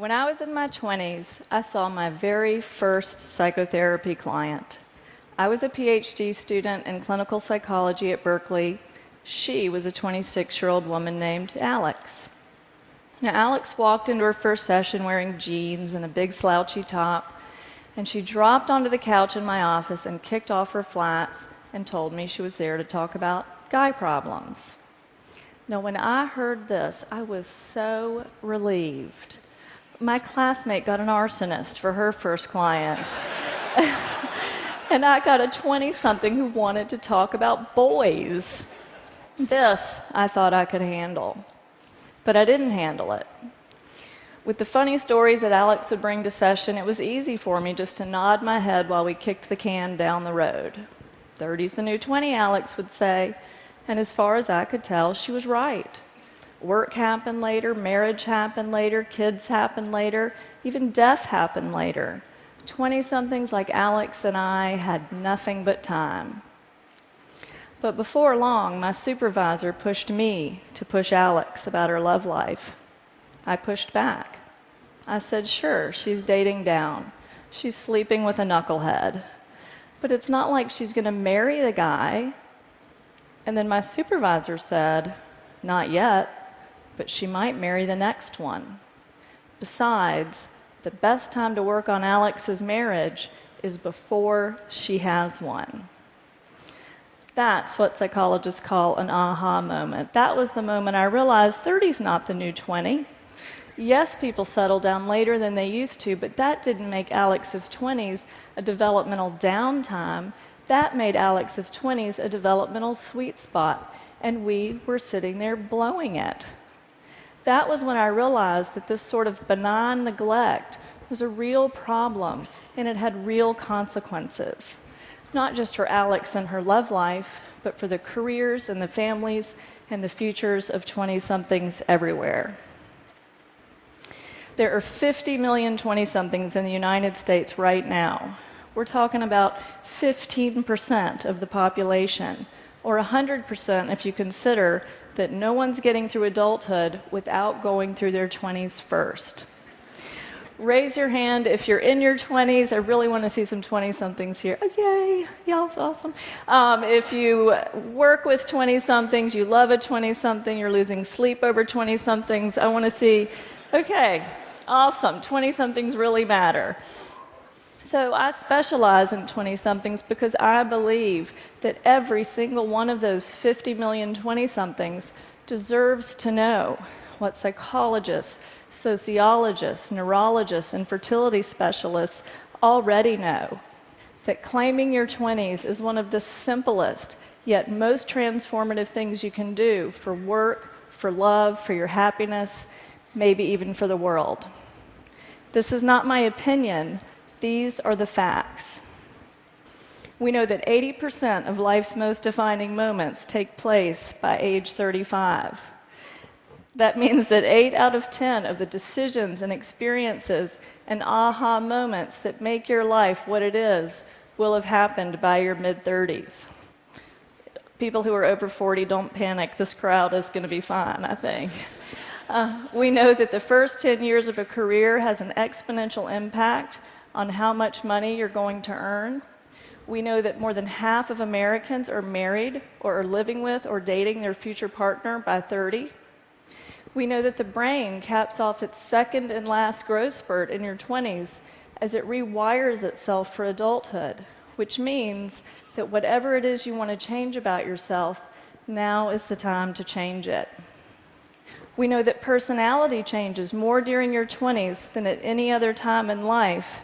When I was in my 20s, I saw my very first psychotherapy client. I was a PhD student in clinical psychology at Berkeley. She was a 26-year-old woman named Alex. Now, Alex walked into her first session wearing jeans and a big slouchy top, and she dropped onto the couch in my office and kicked off her flats and told me she was there to talk about guy problems. Now, when I heard this, I was so relieved. My classmate got an arsonist for her first client. And I got a 20-something who wanted to talk about boys. This I thought I could handle. But I didn't handle it. With the funny stories that Alex would bring to session, it was easy for me just to nod my head while we kicked the can down the road. 30's the new 20, Alex would say. And as far as I could tell, she was right. Work happened later, marriage happened later, kids happened later, even death happened later. 20-somethings like Alex and I had nothing but time. But before long, my supervisor pushed me to push Alex about her love life. I pushed back. I said, sure, she's dating down. She's sleeping with a knucklehead. But it's not like she's going to marry the guy. And then my supervisor said, not yet. But she might marry the next one. Besides, the best time to work on Alex's marriage is before she has one. That's what psychologists call an aha moment. That was the moment I realized 30's not the new 20. Yes, people settle down later than they used to, but that didn't make Alex's 20s a developmental downtime. That made Alex's 20s a developmental sweet spot, and we were sitting there blowing it. That was when I realized that this sort of benign neglect was a real problem, and it had real consequences. Not just for Alex and her love life, but for the careers and the families and the futures of 20-somethings everywhere. There are 50 million 20-somethings in the United States right now. We're talking about 15% of the population, or 100% if you consider that no one's getting through adulthood without going through their 20s first. Raise your hand if you're in your 20s. I really want to see some 20-somethings here. Oh, yay, y'all's awesome. If you work with 20-somethings, you love a 20-something, you're losing sleep over 20-somethings, I want to see, okay, awesome, 20-somethings really matter. So I specialize in 20-somethings because I believe that every single one of those 50 million 20-somethings deserves to know what psychologists, sociologists, neurologists, and fertility specialists already know. That claiming your 20s is one of the simplest, yet most transformative things you can do for work, for love, for your happiness, maybe even for the world. This is not my opinion. These are the facts. We know that 80% of life's most defining moments take place by age 35. That means that 8 out of 10 of the decisions and experiences and aha moments that make your life what it is will have happened by your mid-30s. People who are over 40, don't panic. This crowd is going to be fine, I think. We know that the first 10 years of a career has an exponential impact on how much money you're going to earn. We know that more than half of Americans are married or are living with or dating their future partner by 30. We know that the brain caps off its second and last growth spurt in your 20s as it rewires itself for adulthood, which means that whatever it is you want to change about yourself, now is the time to change it. We know that personality changes more during your 20s than at any other time in life.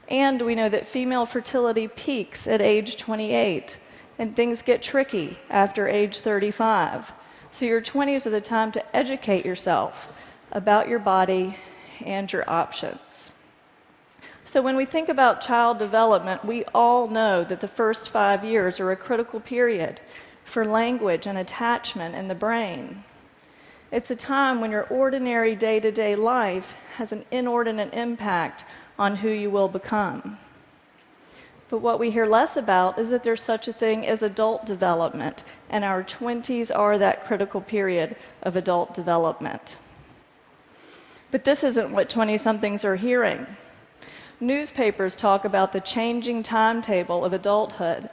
And we know that female fertility peaks at age 28, and things get tricky after age 35. So your 20s are the time to educate yourself about your body and your options. So when we think about child development, we all know that the first 5 years are a critical period for language and attachment in the brain. It's a time when your ordinary day-to-day life has an inordinate impact on who you will become. But what we hear less about is that there's such a thing as adult development, and our 20s are that critical period of adult development. But this isn't what 20-somethings are hearing. Newspapers talk about the changing timetable of adulthood.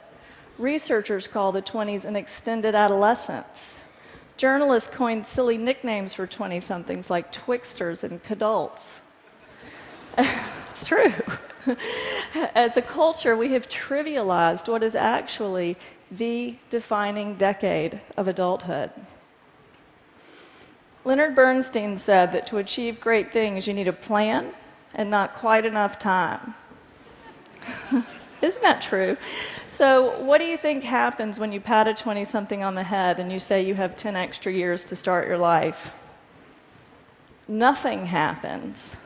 Researchers call the 20s an extended adolescence. Journalists coined silly nicknames for 20-somethings like twixters and cadults. It's true. As a culture, we have trivialized what is actually the defining decade of adulthood. Leonard Bernstein said that to achieve great things, you need a plan and not quite enough time. Isn't that true? So what do you think happens when you pat a 20-something on the head and you say you have 10 extra years to start your life? Nothing happens.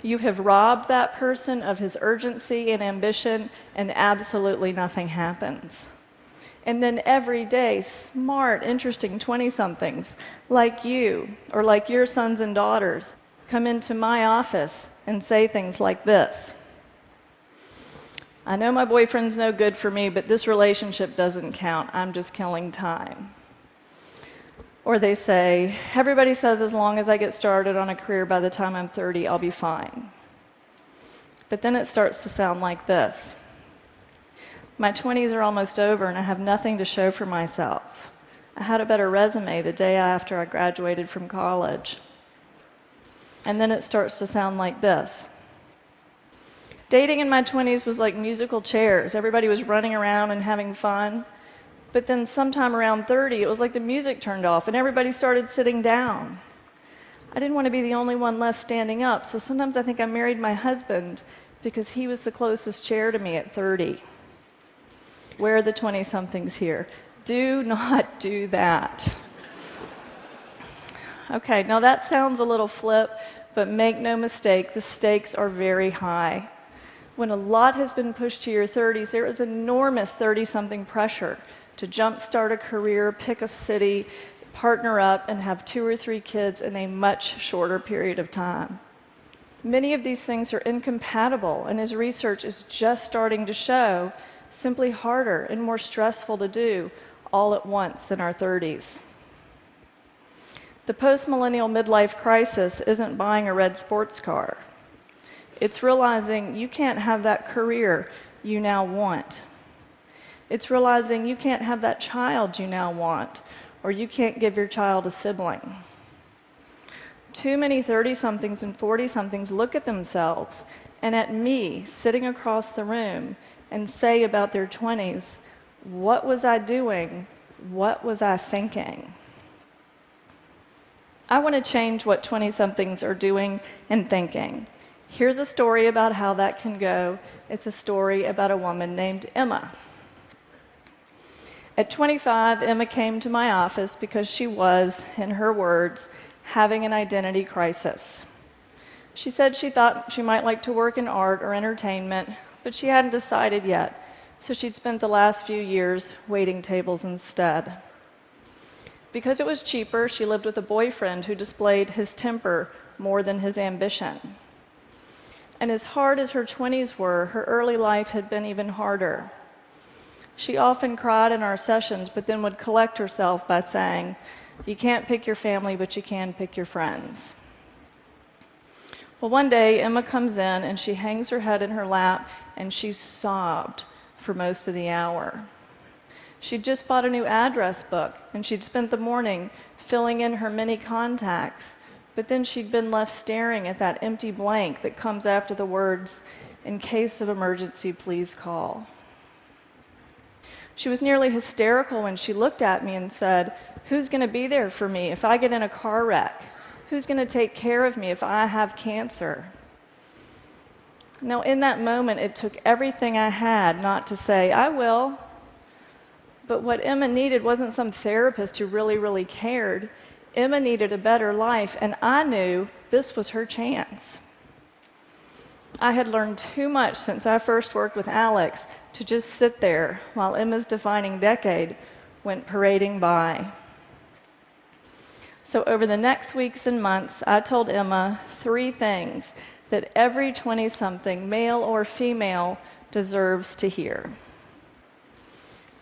You have robbed that person of his urgency and ambition, and absolutely nothing happens. And then every day, smart, interesting 20-somethings like you or like your sons and daughters come into my office and say things like this. I know my boyfriend's no good for me, but this relationship doesn't count. I'm just killing time. Or they say, everybody says as long as I get started on a career by the time I'm 30, I'll be fine. But then it starts to sound like this. My 20s are almost over and I have nothing to show for myself. I had a better resume the day after I graduated from college. And then it starts to sound like this. Dating in my 20s was like musical chairs. Everybody was running around and having fun. But then sometime around 30, it was like the music turned off and everybody started sitting down. I didn't want to be the only one left standing up, so sometimes I think I married my husband because he was the closest chair to me at 30. Where are the 20-somethings here? Do not do that. Okay, now that sounds a little flip, but make no mistake, the stakes are very high. When a lot has been pushed to your 30s, there is enormous 30-something pressure to jumpstart a career, pick a city, partner up, and have 2 or 3 kids in a much shorter period of time. Many of these things are incompatible, and as research is just starting to show, simply harder and more stressful to do all at once in our 30s. The post-millennial midlife crisis isn't buying a red sports car. It's realizing you can't have that career you now want. It's realizing you can't have that child you now want, or you can't give your child a sibling. Too many 30-somethings and 40-somethings look at themselves and at me sitting across the room and say about their 20s, what was I doing? What was I thinking? I want to change what 20-somethings are doing and thinking. Here's a story about how that can go. It's a story about a woman named Emma. At 25, Emma came to my office because she was, in her words, having an identity crisis. She said she thought she might like to work in art or entertainment, but she hadn't decided yet, so she'd spent the last few years waiting tables instead. Because it was cheaper, she lived with a boyfriend who displayed his temper more than his ambition. And as hard as her 20s were, her early life had been even harder. She often cried in our sessions, but then would collect herself by saying, you can't pick your family, but you can pick your friends. Well, one day, Emma comes in, and she hangs her head in her lap, and she sobbed for most of the hour. She'd just bought a new address book, and she'd spent the morning filling in her many contacts, but then she'd been left staring at that empty blank that comes after the words, in case of emergency, please call. She was nearly hysterical when she looked at me and said, who's going to be there for me if I get in a car wreck? Who's going to take care of me if I have cancer? Now, in that moment, it took everything I had not to say, I will. But what Emma needed wasn't some therapist who really, really cared. Emma needed a better life, and I knew this was her chance. I had learned too much since I first worked with Alex to just sit there while Emma's defining decade went parading by. So over the next weeks and months, I told Emma 3 things that every 20-something, male or female, deserves to hear.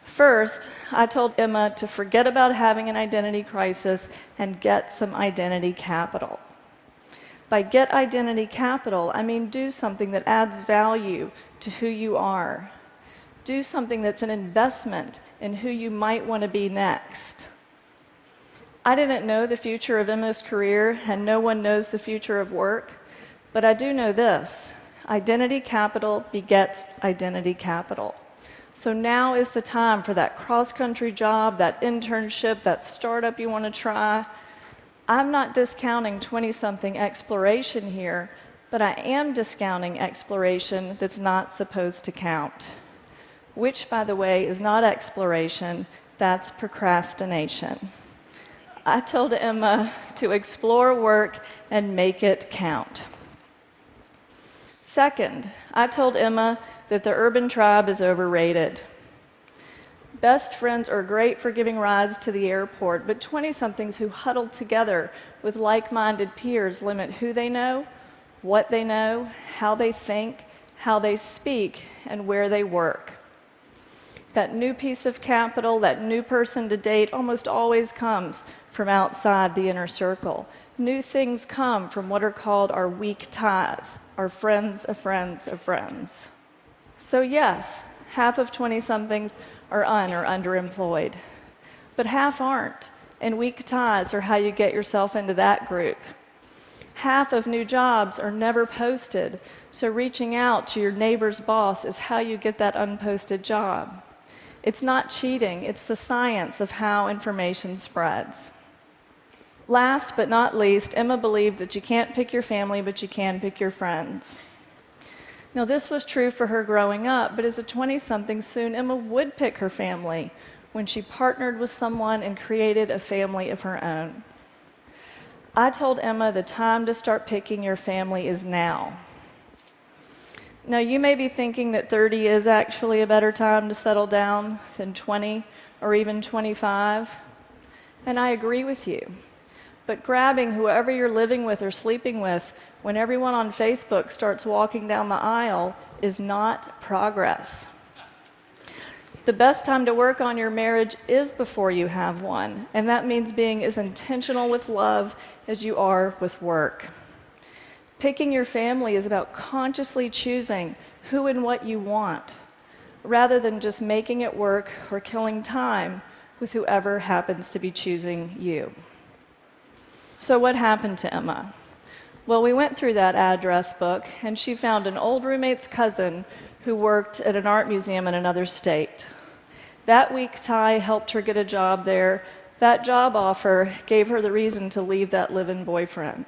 First, I told Emma to forget about having an identity crisis and get some identity capital. By get identity capital, I mean do something that adds value to who you are. Do something that's an investment in who you might want to be next. I didn't know the future of Emma's career, and no one knows the future of work, but I do know this: identity capital begets identity capital. So now is the time for that cross-country job, that internship, that startup you want to try. I'm not discounting 20-something exploration here, but I am discounting exploration that's not supposed to count. Which, by the way, is not exploration, that's procrastination. I told Emma to explore work and make it count. Second, I told Emma that the urban tribe is overrated. Best friends are great for giving rides to the airport, but 20-somethings who huddle together with like-minded peers limit who they know, what they know, how they think, how they speak, and where they work. That new piece of capital, that new person to date, almost always comes from outside the inner circle. New things come from what are called our weak ties, our friends of friends of friends. So yes, half of 20-somethings are underemployed. But half aren't, and weak ties are how you get yourself into that group. Half of new jobs are never posted, so reaching out to your neighbor's boss is how you get that unposted job. It's not cheating, it's the science of how information spreads. Last but not least, Emma believed that you can't pick your family, but you can pick your friends. Now, this was true for her growing up, but as a 20-something, soon Emma would pick her family when she partnered with someone and created a family of her own. I told Emma the time to start picking your family is now. Now, you may be thinking that 30 is actually a better time to settle down than 20 or even 25, and I agree with you. But grabbing whoever you're living with or sleeping with when everyone on Facebook starts walking down the aisle is not progress. The best time to work on your marriage is before you have one, and that means being as intentional with love as you are with work. Picking your family is about consciously choosing who and what you want, rather than just making it work or killing time with whoever happens to be choosing you. So what happened to Emma? Well, we went through that address book, and she found an old roommate's cousin who worked at an art museum in another state. That weak tie helped her get a job there. That job offer gave her the reason to leave that live-in boyfriend.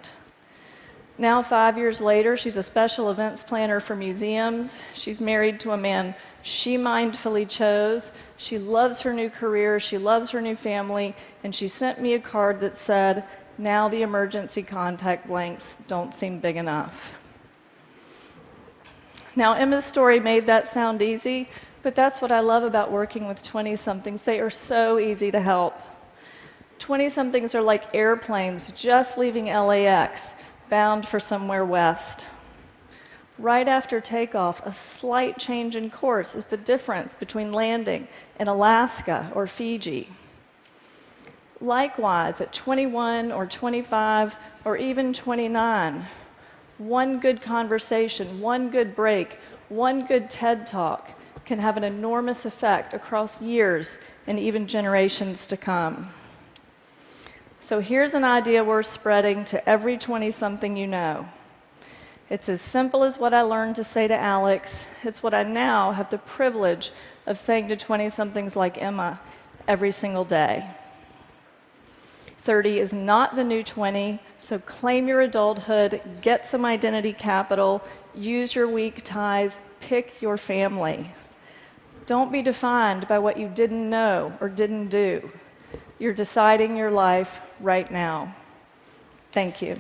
Now, 5 years later, she's a special events planner for museums. She's married to a man she mindfully chose. She loves her new career. She loves her new family. And she sent me a card that said, "Now the emergency contact blanks don't seem big enough." Now, Emma's story made that sound easy, but that's what I love about working with 20-somethings. They are so easy to help. 20-somethings are like airplanes just leaving LAX, bound for somewhere west. Right after takeoff, a slight change in course is the difference between landing in Alaska or Fiji. Likewise, at 21 or 25 or even 29, one good conversation, one good break, one good TED Talk can have an enormous effect across years and even generations to come. So here's an idea worth spreading to every 20-something you know. It's as simple as what I learned to say to Alex. It's what I now have the privilege of saying to 20-somethings like Emma every single day. 30 is not the new 20, so claim your adulthood, get some identity capital, use your weak ties, pick your family. Don't be defined by what you didn't know or didn't do. You're deciding your life right now. Thank you.